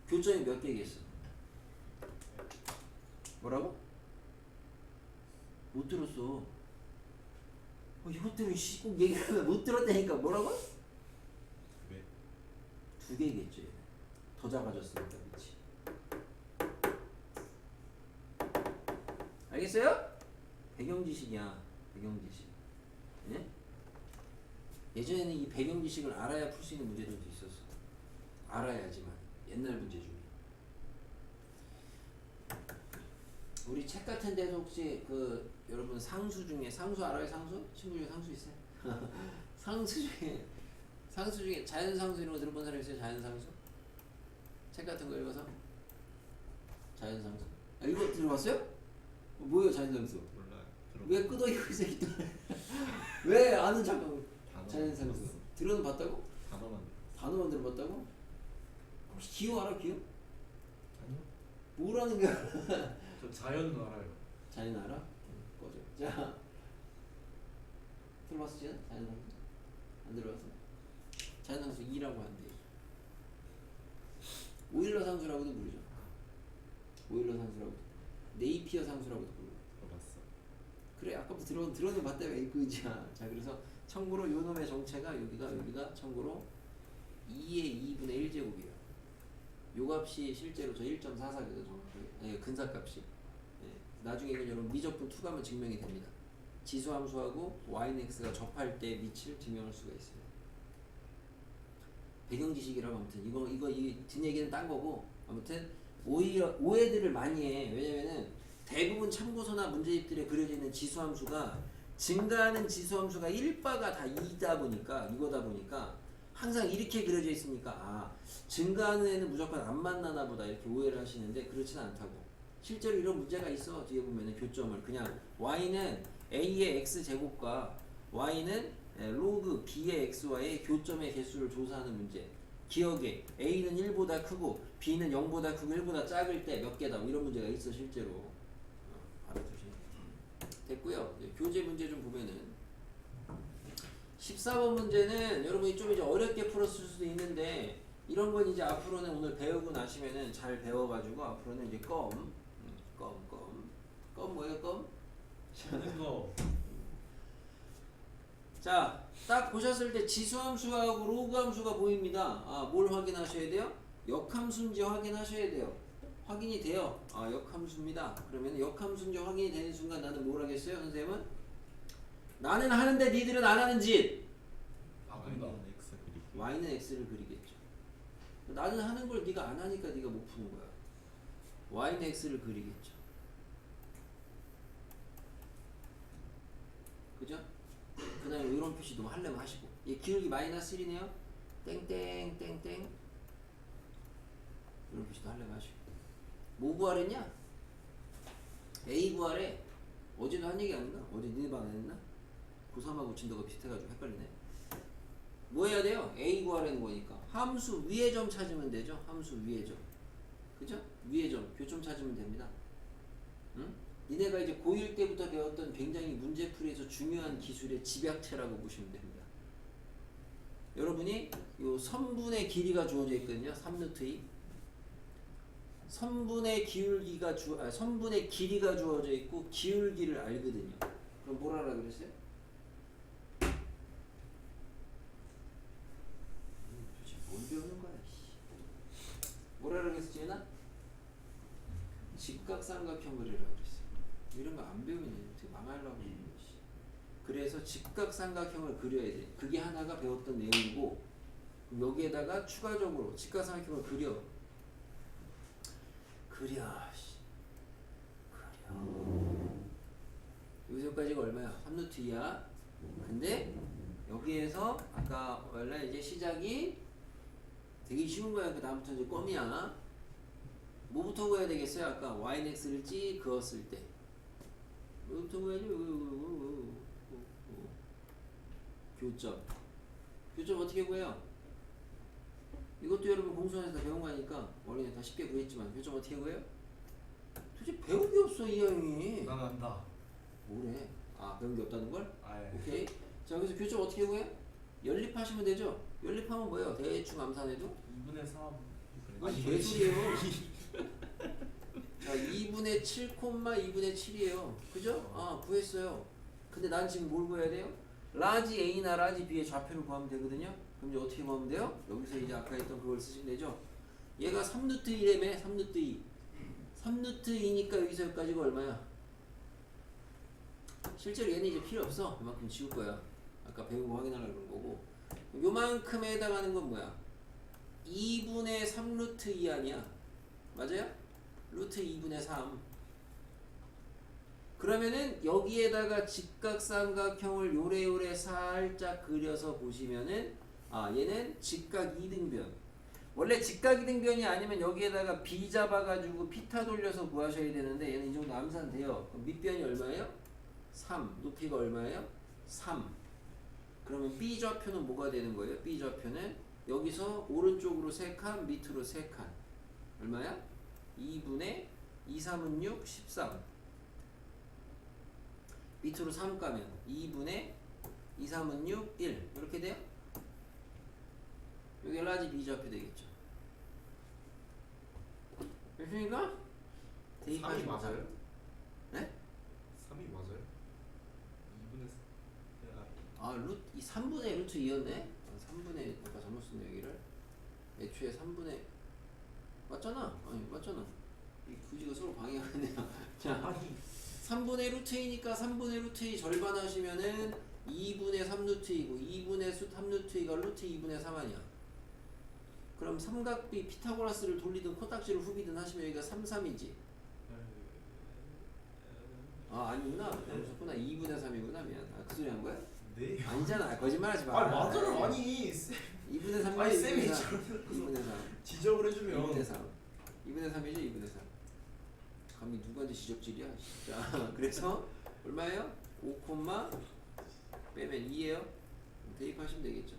교점이 몇 개겠어? 뭐라고? 못 들었어. 이것들은 꼭 얘기하면 못 들었다니까. 뭐라고? 네. 2개겠죠. 얘는. 더 작아졌으니까 그치. 알겠어요? 배경 지식이야. 배경 지식. 예? 예전에는 이 배경 지식을 알아야 풀 수 있는 문제들도 있었어. 알아야지만. 옛날 문제 중에. 우리 책 같은 데서 혹시 그 여러분 상수 중에 상수 알아요? 상수? 친구 중에 상수 있어요? 상수 중에 자연상수 이런 거 들어본 사람 있어요? 자연상수? 책 같은 거 읽어서? 자연상수? 이거 들어봤어요? 뭐예요 자연상수? 몰라요. 왜 끄덕이고 이 새끼 왜 아는 척하고 단어 자연상수 들었어. 들어는 봤다고? 단어만 단어만 들어봤다고? 혹시 기호 알아 기호? 아니요. 뭐라는 거야? 저 자연은 알아요. 자연 알아? 꺼져. 자, 들어봤어 지금? 자연상수? 안 들어봤어? 자연상수 2라고 한대. 오일러 상수라고도 부르죠. 오일러 상수라고. 네이피어 상수라고도 부르고. 들어봤어. 그래 아까부터 들어는 봤다 왜 그지야. 자 그래서 참고로 요 놈의 정체가 여기가 참고로 2의 2분의 1제곱이에요. 요 값이 실제로 저 1.44거든 정확하게. 예, 근사값이. 예, 나중에 이건 여러분 미적분 2 가면 증명이 됩니다. 지수함수하고 y는 x가 접할 때 밑을 증명할 수가 있어요. 배경 지식이라고. 아무튼 이 뒷얘기는 딴 거고, 아무튼 오히려 오해들을 많이 해. 왜냐면은 대부분 참고서나 문제집들에 그려져 있는 지수함수가 증가하는 지수함수가 1바가 다 이거다 보니까 항상 이렇게 그려져 있으니까 아, 증가하는 애는 무조건 안 만나나 보다 이렇게 오해를 하시는데 그렇지는 않다고. 실제로 이런 문제가 있어. 뒤에 보면은 교점을 그냥 y는 a의 x제곱과 y는 로그 b의 x와의 교점의 개수를 조사하는 문제. 기억에 a는 1보다 크고 b는 0보다 크고 1보다 작을 때 몇 개다, 뭐 이런 문제가 있어 실제로. 알아두시면 됐고요. 교재 문제 좀 보면은 14번 문제는 여러분이 좀 이제 어렵게 풀었을 수도 있는데, 이런 건 이제 앞으로는 오늘 배우고 나시면은 잘 배워가지고 앞으로는 이제 껌 뭐예요? 껌? 하는 거. 자, 딱 보셨을 때 지수함수하고 로그함수가 보입니다. 아, 뭘 확인하셔야 돼요? 역함수인지 확인하셔야 돼요. 확인이 돼요. 아, 역함수입니다. 그러면 역함수인지 확인이 되는 순간 나는 뭘 하겠어요? 선생님은? 나는 하는데 니들은 안 하는 짓! 아니다. X 그리기. y는 x를 그리겠죠. 나는 하는 걸 네가 안 하니까 네가 못 푸는 거야. y는 x를 그리겠죠. 그죠? 그 다음에 이런 표시도 하려면 하시고, 얘 기울기 마이너스 1이네요 땡땡땡땡, 이런 표시도 하려면 하시고. 뭐 구하랬냐? a 구하래. 어제도 한 얘기 아닌가? 어제 니네 방 안 했나? 고3하고 진도가 비슷해가지고 헷갈리네. 뭐 해야 돼요? a 구하라는 거니까 함수 위의 점 찾으면 되죠. 함수 위의 점, 그죠? 위의 점, 교점 찾으면 됩니다. 응? 니네가 이제 고1 때부터 배웠던 굉장히 문제풀이에서 중요한 기술의 집약체라고 보시면 됩니다. 여러분이 요 선분의 길이가 주어져 있거든요. 3루트 2. 선분의 길이가 주어져 있고 기울기를 알거든요. 그럼 뭘 하라 그랬어요? 도대체 뭘 배우는 거야? 뭘 하라 그랬어, 지은아? 직각삼각형 그리라고 그랬어. 이런 거 안 배우면 어떻게 망하려고 그러는 거지. 그래서 직각삼각형을 그려야 돼. 그게 하나가 배웠던 내용이고, 여기에다가 추가적으로 직각삼각형을 그려. 여기서까지가 얼마야? 3루트 2야. 근데 여기에서 아까 원래 이제 시작이 되게 쉬운 거야. 그 다음부터 이제 껌이야. 뭐부터 구해야 되겠어요? 아까 y는 x를 찌 그었을 때 뭐부터 구해야지? 교점 어떻게 구해요? 이것도 여러분 공수원에서 다 배운 거니까 원래 다 쉽게 구했지만 교점 어떻게 구해요? 도대체 배운 게 없어 이 형이. 난 안다. 뭐래? 아, 배운 게 없다는 걸? 아예. 오케이. 자, 여기서 교점 어떻게 구해? 연립하시면 되죠? 연립하면 뭐예요? 대충 암산해도? 2분의 3. 아니, 개소리예요. 자, 2분의 7, 2분의 7이에요. 그죠? 아, 구했어요. 근데 난 지금 뭘 구해야 돼요? 라지 A나 라지 B의 좌표를 구하면 되거든요. 그럼 이제 어떻게 구하면 돼요? 여기서 이제 아까 했던 그걸 쓰시면 되죠. 얘가 3루트 1이라며? 3루트 2. 3루트 2니까 여기서 여기까지가 얼마야? 실제로 얘는 이제 필요 없어. 이만큼 지울 거야. 아까 배운 거 확인하려고 그런 거고. 요만큼에 해당하는 건 뭐야? 2분의 3루트 2 아니야? 맞아요? 루트 2분의 3. 그러면은 여기에다가 직각삼각형을 요래요래 살짝 그려서 보시면은 아, 얘는 직각 이등변. 원래 직각 이등변이 아니면 여기에다가 b 잡아가지고 피타 돌려서 구하셔야 되는데 얘는 이 정도 암산돼요. 그럼 밑변이 얼마예요? 3. 높이가 얼마예요? 3. 그러면 b 좌표는 뭐가 되는 거예요? b 좌표는 여기서 오른쪽으로 3칸, 밑으로 3칸. 얼마야? 2분의 2, 3은 6, 13. 밑으로 3 까면 2분의 2, 3은 6, 1. 이렇게 돼요? 여기 라지 b 좌표 되겠죠. 됐습니까? 3이 맞아요? 네? 3이 맞아요? 2분의 3. 이 3분의 루트 2였네? 3분의, 아까 잘못 썼네, 여기를. 애초에 3분의, 맞잖아? 아니, 맞잖아. 이 굳이가 서로 방해하네요. 자, 3분의 루트 2니까 3분의 루트 2 절반 하시면은 2분의 3 루트 2고, 2분의 3 루트 2가 루트 2분의 3 아니야. 그럼 삼각비 피타고라스를 돌리든 코딱지를 후비든 하시면 여기가 3, 3이지. 아 아니구나. 없었구나. 2분의 3이구나. 미안. 아, 그 소리 한 거야? 네? 아니잖아. 거짓말하지 마. 아니 맞아요. 아니 2분의 3이야. 아니 쌤이 2분의 3. 지적을 해주면 2분의 3. 2분의 3이죠. 2분의 3. 감히 누구한테 지적질이야. 자 그래서 얼마예요? 5, 빼면 2예요. 대입하시면 되겠죠.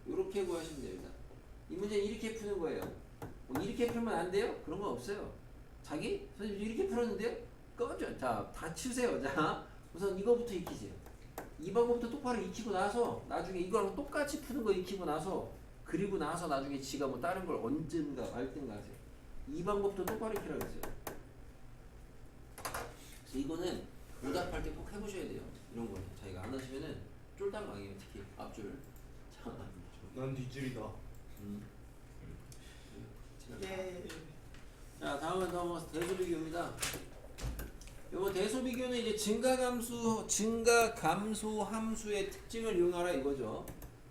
이렇게 구하시면 됩니다. 이 문제는 이렇게 푸는 거예요. 뭐 이렇게 풀면 안 돼요? 그런 건 없어요. 자기 선생님 이렇게 풀었는데요? 꺼져. 자, 다 치우세요. 자, 우선 이거부터 익히세요. 이 방법부터 똑바로 익히고 나서 나중에 이거랑 똑같이 푸는 거 익히고 나서 그리고 나서 나중에 지가 뭐 다른 걸 언젠가 말든가 하세요. 이 방법도 똑바로 익히라고 했어요. 그래서 이거는 오답할 때 꼭 해보셔야 돼요. 이런 거는 자기가 안 하시면은 쫄딱 망해요. 특히 앞줄. 자, 난 뒷줄이다. 예. 자 다음은 대소비교입니다. 요거 대소비교는 이제 증가감소 함수의 특징을 이용하라 이거죠.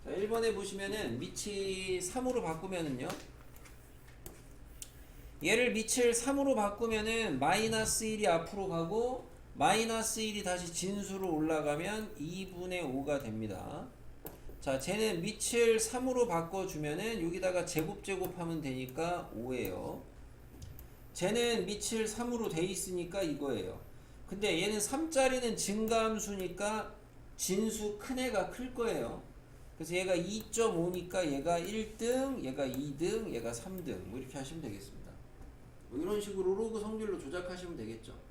자 1번에 보시면은 밑이 3으로 바꾸면은요. 얘를 밑을 3으로 바꾸면은 마이너스 1이 앞으로 가고 마이너스 1이 다시 진수로 올라가면 2분의 5가 됩니다. 자, 쟤는 밑을 3으로 바꿔주면은 여기다가 제곱하면 되니까 5예요. 쟤는 밑을 3으로 돼 있으니까 이거예요. 근데 얘는 3짜리는 증가함수니까 진수 큰 애가 클 거예요. 그래서 얘가 2.5니까 얘가 1등, 얘가 2등, 얘가 3등 뭐 이렇게 하시면 되겠습니다. 뭐 이런 식으로 로그 성질로 조작하시면 되겠죠.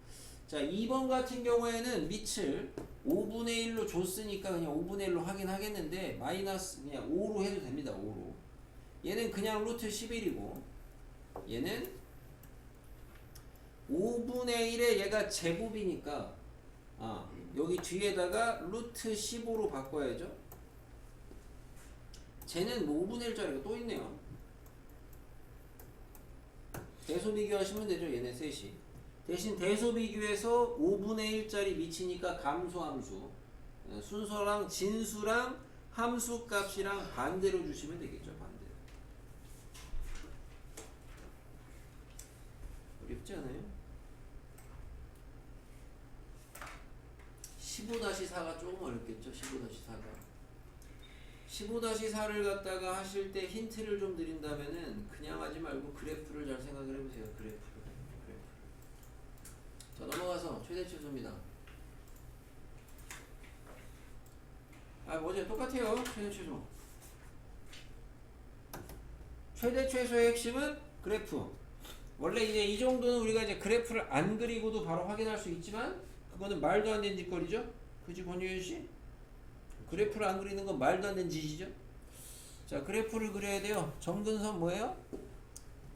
자 2번 같은 경우에는 밑을 5분의 1로 줬으니까 그냥 5분의 1로 하긴 하겠는데 마이너스 그냥 5로 해도 됩니다. 5로. 얘는 그냥 루트 11이고 얘는 5분의 1에 얘가 제곱이니까 여기 뒤에다가 루트 15로 바꿔야죠. 쟤는 뭐 5분의 1짜리가 또 있네요. 대소비교 하시면 되죠. 얘네 셋이. 대신 대소비교에서 5분의 1짜리 미치니까 감소함수 순서랑 진수랑 함수 값이랑 반대로 주시면 되겠죠. 반대로. 어렵지 않아요? 15-4가 조금 어렵겠죠. 15-4가 15-4를 갖다가 하실 때 힌트를 좀 드린다면은 그냥 하지 말고 그래프를 잘 생각을 해보세요. 그래프. 자 넘어가서 최대 최소입니다. 뭐지 똑같아요. 최대 최소. 최대 최소의 핵심은 그래프. 원래 이제 이 정도는 우리가 이제 그래프를 안 그리고도 바로 확인할 수 있지만 그거는 말도 안 되는 짓거리죠. 그지 권유현 씨? 그래프를 안 그리는 건 말도 안 되는 짓이죠. 자 그래프를 그려야 돼요. 점근선 뭐예요?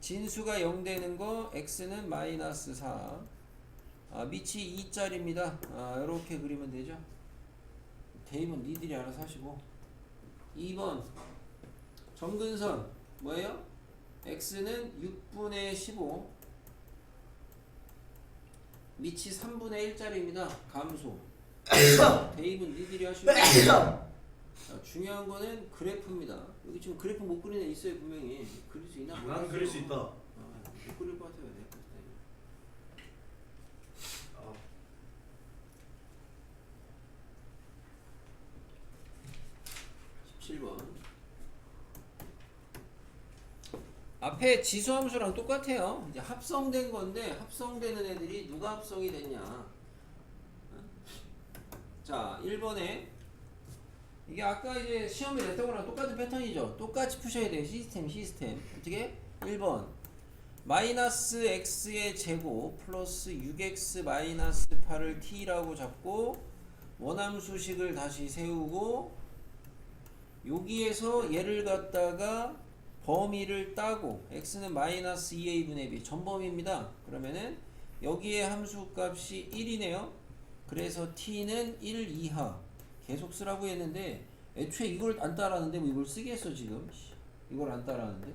진수가 0 되는 거 x는 마이너스 4 밑이 2짜리입니다. 이렇게 그리면 되죠. 대입은 니들이 알아서 하시고 2번 점근선 뭐예요? x는 6분의 15 밑이 3분의 1짜리입니다. 감소 대입은 니들이 하시고 자, 중요한 거는 그래프입니다. 여기 지금 그래프 못 그리는 애 있어요. 분명히 그릴 수 있나? 난 그릴 수 있다. 못 그릴 것 같아요. 네. 17번 앞에 지수함수랑 똑같아요. 이제 합성된 건데 합성되는 애들이 누가 합성이 됐냐. 자 1번에 이게 아까 이제 시험에 냈던 거랑 똑같은 패턴이죠. 똑같이 푸셔야 돼요. 시스템 어떻게? 1번 마이너스 x의 제곱 플러스 6x 마이너스 8을 t라고 잡고 원함수식을 다시 세우고 여기에서 얘를 갖다가 범위를 따고 x는 마이너스 2a분의 b 전범위입니다. 그러면은 여기에 함수값이 1이네요. 그래서 t는 1 이하 계속 쓰라고 했는데 애초에 이걸 안 따라하는데 뭐 이걸 쓰게 했어 지금. 이걸 안 따라하는데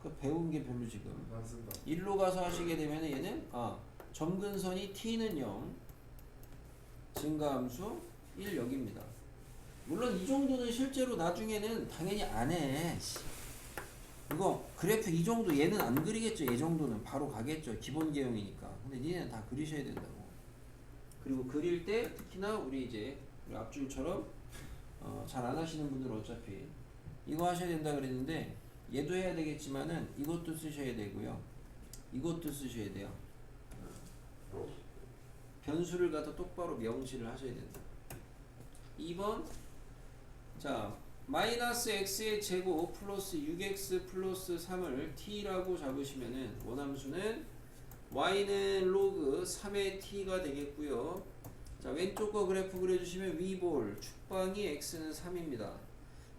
그 배운 게 별로 지금. 안 쓴다. 1로 가서 하시게 되면 얘는 점근선이 t는 0 증가함수 1 여기입니다. 물론 이 정도는 실제로 나중에는 당연히 안 해. 이거 그래프 이 정도 얘는 안 그리겠죠. 얘 정도는 바로 가겠죠. 기본 개형이니까. 근데 니네는 다 그리셔야 된다고. 그리고 그릴 때 특히나 우리 이제 우리 앞줄처럼 잘 안 하시는 분들은 어차피 이거 하셔야 된다 그랬는데 얘도 해야 되겠지만은 이것도 쓰셔야 되고요. 이것도 쓰셔야 돼요. 변수를 갖다 똑바로 명시를 하셔야 된다. 2번 자 마이너스 x의 제곱 플러스 6x 플러스 3을 t라고 잡으시면은 원함수는 y는 로그 3의 t가 되겠고요. 자 왼쪽 거 그래프 그려주시면 위볼 축방이 x는 3입니다.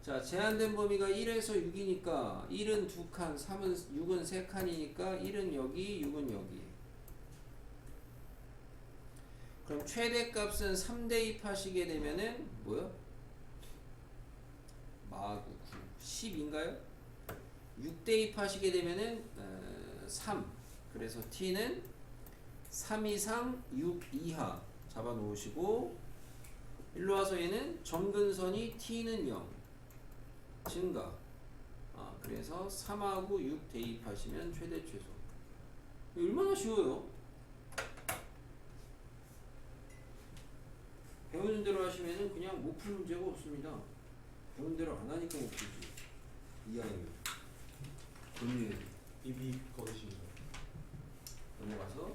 자 제한된 범위가 1에서 6이니까 1은 2칸 6은 3칸이니까 1은 여기 6은 여기. 그럼 최대값은 3대입 하시게 되면은 뭐요? 마구 9 10인가요? 6대입 하시게 되면은 3. 그래서 t는 3 이상 6 이하 잡아 놓으시고 일로 와서 얘는 점근선이 t는 0 증가. 그래서 3하고 6 대입하시면 최대 최소. 얼마나 쉬워요? 배우는 대로 하시면은 그냥 못 풀 문제가 없습니다. 배운 대로 안 하니까 못 풀지. 이하이면. 금융. 입이 거리시죠. 넘어가서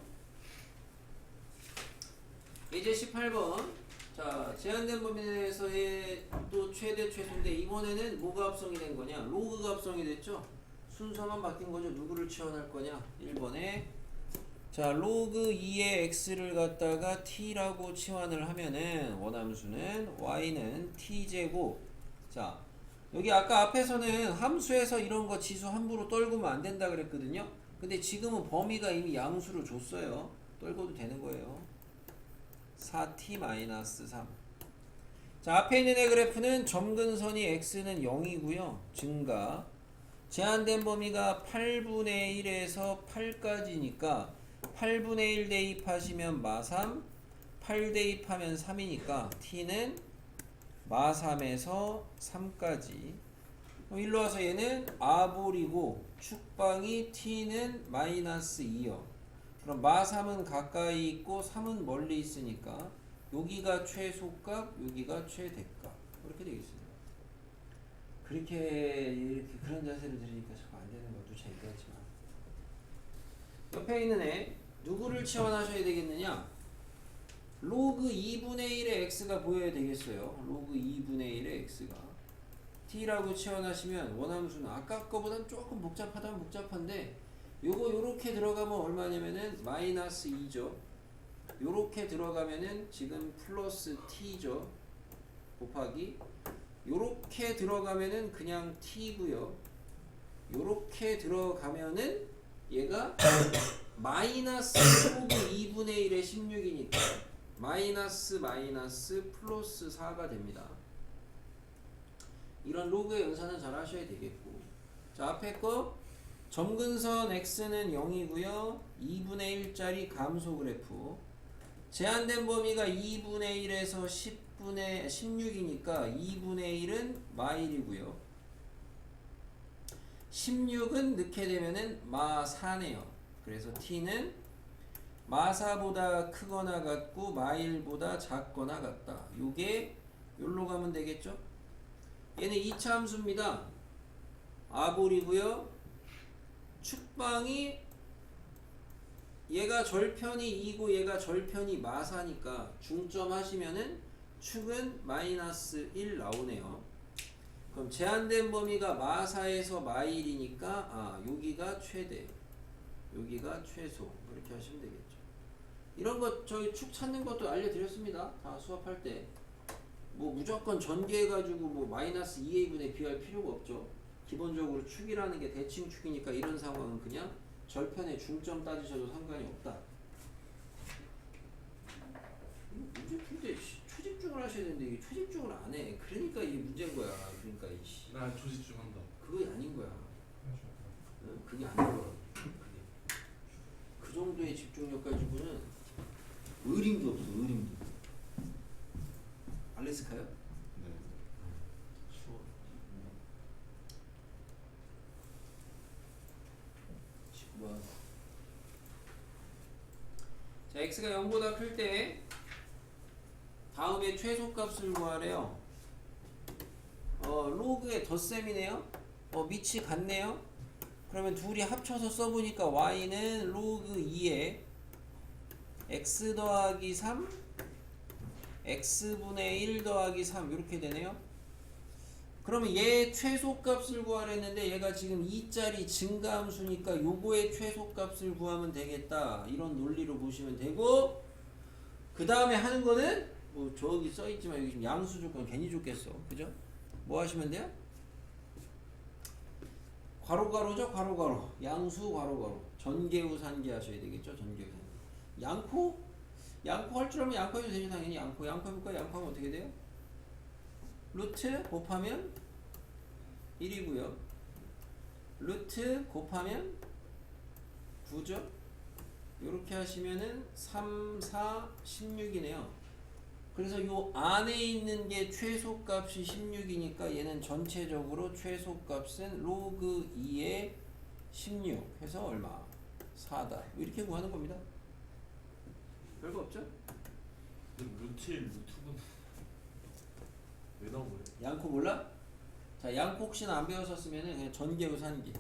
이제 18번. 자 제한된 범위 내에서의 또 최대 최소인데 이번에는 뭐가 합성이 된 거냐? 로그가 합성이 됐죠? 순서만 바뀐 거죠. 누구를 치환할 거냐? 1번에 자 로그 2의 x를 갖다가 t라고 치환을 하면은 원함수는 y는 t제곱. 자 여기 아까 앞에서는 함수에서 이런 거 지수 함부로 떨구면 안 된다 그랬거든요. 근데 지금은 범위가 이미 양수로 줬어요. 떨궈도 되는 거예요. 4t-3. 자 앞에 있는 애 그래프는 점근선이 x는 0이고요. 증가. 제한된 범위가 8분의 1에서 8까지니까 8분의 1 대입하시면 마3, 8 대입하면 3이니까 t는 마3에서 3까지. 일로 와서 얘는 아볼이고 축방이 t는 마이너스 2요. 그럼 마3은 가까이 있고 3은 멀리 있으니까 여기가 최소값, 여기가 최대값. 이렇게 되겠습니다. 이렇게 그런 자세를 들으니까 자꾸 안 되는 거 누차 얘기하지만 옆에 있는 애 누구를 치환하셔야 되겠느냐? 로그 2분의 1의 x가 보여야 되겠어요. 로그 2분의 1의 x가 t라고 치환하시면 원함수는 아까 거보단 조금 복잡하다면 복잡한데 요거 요렇게 들어가면 얼마냐면은 마이너스 2죠. 요렇게 들어가면은 지금 플러스 t죠. 곱하기 요렇게 들어가면은 그냥 t고요. 요렇게 들어가면은 얘가 마이너스 로그 2분의 1의 16이니까 마이너스 플러스 4가 됩니다. 이런 로그의 연산은 잘 하셔야 되겠고. 자 앞에 거 점근선 x는 0이고요. 2분의 1짜리 감소 그래프. 제한된 범위가 2분의 1에서 16이니까 2분의 1은 마1이고요. 16은 넣게 되면은 마4네요. 그래서 t는 마4보다 크거나 같고 마1보다 작거나 같다. 요게 요로 가면 되겠죠? 얘는 2차 함수입니다. 아볼이고요. 축방이 얘가 절편이 2고 얘가 절편이 마4니까 중점 하시면은 축은 마이너스 1 나오네요. 그럼 제한된 범위가 마4에서 마1이니까 여기가 최대, 여기가 최소. 이렇게 하시면 되겠죠. 이런 거 저희 축 찾는 것도 알려드렸습니다. 다 수업할 때. 뭐 무조건 전개해가지고 뭐 마이너스 2a분의 b할 필요가 없죠. 기본적으로 축이라는 게 대칭 축이니까 이런 상황은 그냥 절편의 중점 따지셔도 상관이 없다. 문제 풀 때 초집중을 하셔야 되는데 이게 초집중을 안 해. 그러니까 이게 문제인 거야. 그러니까 이씨. 나 조집중 한다. 그거 아닌 거야. 응? 그게 아닌 거야. 그 정도의 집중력 가지고는 의림도 없어. 의림도. 알래스카요? 네. 추워. x가 0보다 클 때 다음에 최소값을 구하래요. 로그의 덧셈이네요. 밑이 같네요. 그러면 둘이 합쳐서 써보니까 y는 로그 2에 x 더하기 3 x분의 1 더하기 3 이렇게 되네요. 그러면 얘 최소값을 구하랬는데 얘가 지금 2짜리 증가함수니까 요거의 최소값을 구하면 되겠다. 이런 논리로 보시면 되고, 그 다음에 하는 거는 뭐 저기 써있지만 여기 지금 양수 조건 괜히 줬겠어. 그죠? 뭐 하시면 돼요? 괄호괄호죠? 괄호괄호. 양수 괄호괄호. 전개후 산개 하셔야 되겠죠? 전개후 산개. 양코? 양코 할 줄 알면 양코 해도 되죠. 당연히 양코. 양코 해볼까요? 양코하면 어떻게 돼요? 루트 곱하면 1이고요. 루트 곱하면 9죠. 이렇게 하시면은 3, 4, 16이네요. 그래서 요 안에 있는 게 최소값이 16이니까 얘는 전체적으로 최소값은 로그 2의 16 해서 얼마? 4다. 이렇게 구하는 겁니다. 별거 없죠? 루트 1, 루트 9는 왜 나온 거예요? 양코 몰라? 자, 양코 혹시나 안 배웠었으면은 그냥 전개후 산기.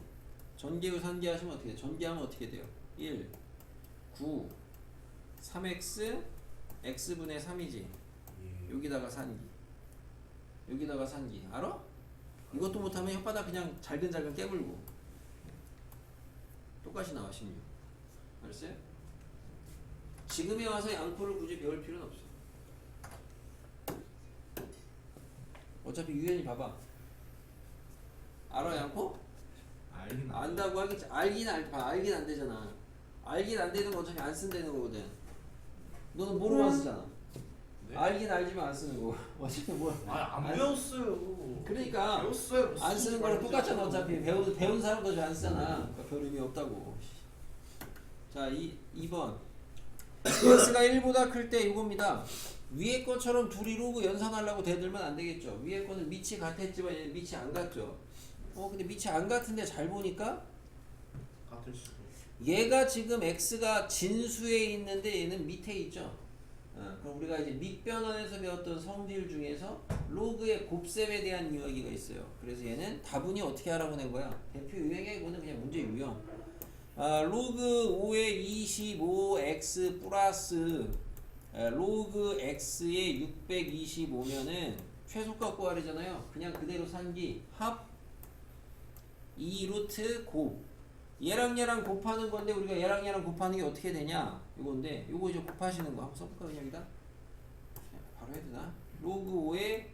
전개후 산기 하시면 어떻게 돼요? 전개하면 어떻게 돼요? 1, 9, 3x, x분의 3이지. 예. 여기다가 산기. 여기다가 산기. 알아? 이것도 못하면 혓바닥 그냥 잘근잘근 깨물고. 똑같이 나와, 16. 알았어요? 지금에 와서 양코를 굳이 배울 필요는 없어. 어차피 유연히 봐봐. 알아, 양코? 알긴 안다고 하겠지. 알긴 안 되잖아. 알긴 안 되는 거 어차피 안 쓴다는 거거든. 너는 모르만 쓰잖아. 네? 알긴 알지만 안 쓰는 거. 어차피 뭐. 안 배웠어요. 그러니까 배웠어요. 안 쓰는 거랑 똑같잖아. 어차피 배운 사람도 잘 안 쓰잖아. 그러니까 별 의미 없다고. 자, 2번. x가 1보다 클 때 이겁니다. 위에 것처럼 둘이 로그 연산하려고 대들면 안 되겠죠. 위에 거는 밑이 같았지만 얘는 밑이 안 같죠. 근데 밑이 안 같은데 잘 보니까 같을 수도. 얘가 지금 x가 진수에 있는데 얘는 밑에 있죠. 그럼 우리가 이제 밑변환에서 배웠던 성질 중에서 로그의 곱셈에 대한 이야기가 있어요. 그래서 얘는 다분히 어떻게 하라고 낸 거야? 대표 유형이야. 이거는 그냥 문제 유형. 로그 5의 25x 플러스 로그 x의 625면은 최소값 구하래잖아요. 그냥 그대로 산기 합 2루트 곱. 얘랑 곱하는 건데 우리가 얘랑 곱하는 게 어떻게 되냐? 요건데 요거 이제 곱하시는 거 한번 써볼까 그냥 여기다? 바로 해야 되나? 로그 5의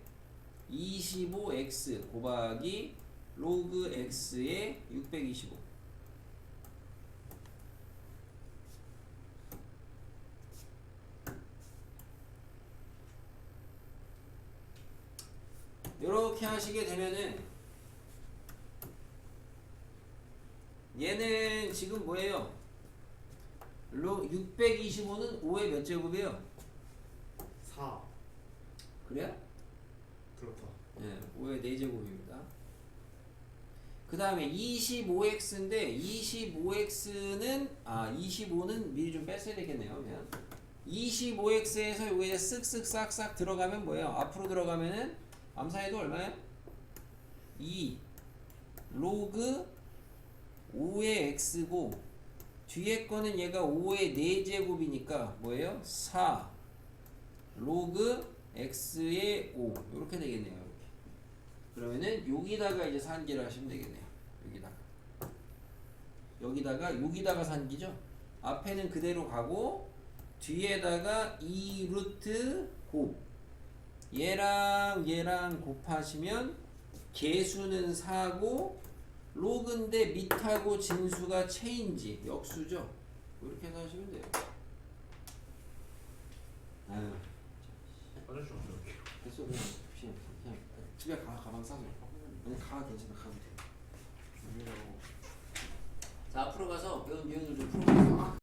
25x 곱하기 로그 x의 625. 요렇게 하시게 되면은 얘는 지금 뭐예요? 625는 5의 몇 제곱이에요? 4. 그래요? 그렇다. 네, 5의 4제곱입니다. 그 다음에 25x인데 25x는 25는 미리 좀 뺐어야 되겠네요. 그냥 25x에서 여기에 쓱쓱 싹싹 들어가면 뭐예요? 앞으로 들어가면은 암산해도 얼마예요? 2 로그 5의 x고 뒤에 거는 얘가 5의 4제곱이니까 뭐예요? 4 로그 x의 5 이렇게 되겠네요. 이렇게. 그러면은 여기다가 이제 산기를 하시면 되겠네요. 여기다가 산기죠. 앞에는 그대로 가고 뒤에다가 2루트 곱. 얘랑 곱하시면 개수는 4고 로그인데 밑하고 진수가 체인지 역수죠. 이렇게 해서 하시면 돼요. 아유, 빠질 수 없죠. 됐어. 그냥 집에 가방 싸서. 아니 가 괜찮아. 가도 돼. 자, 앞으로 가서 배운 유형을 좀 풀어보세요.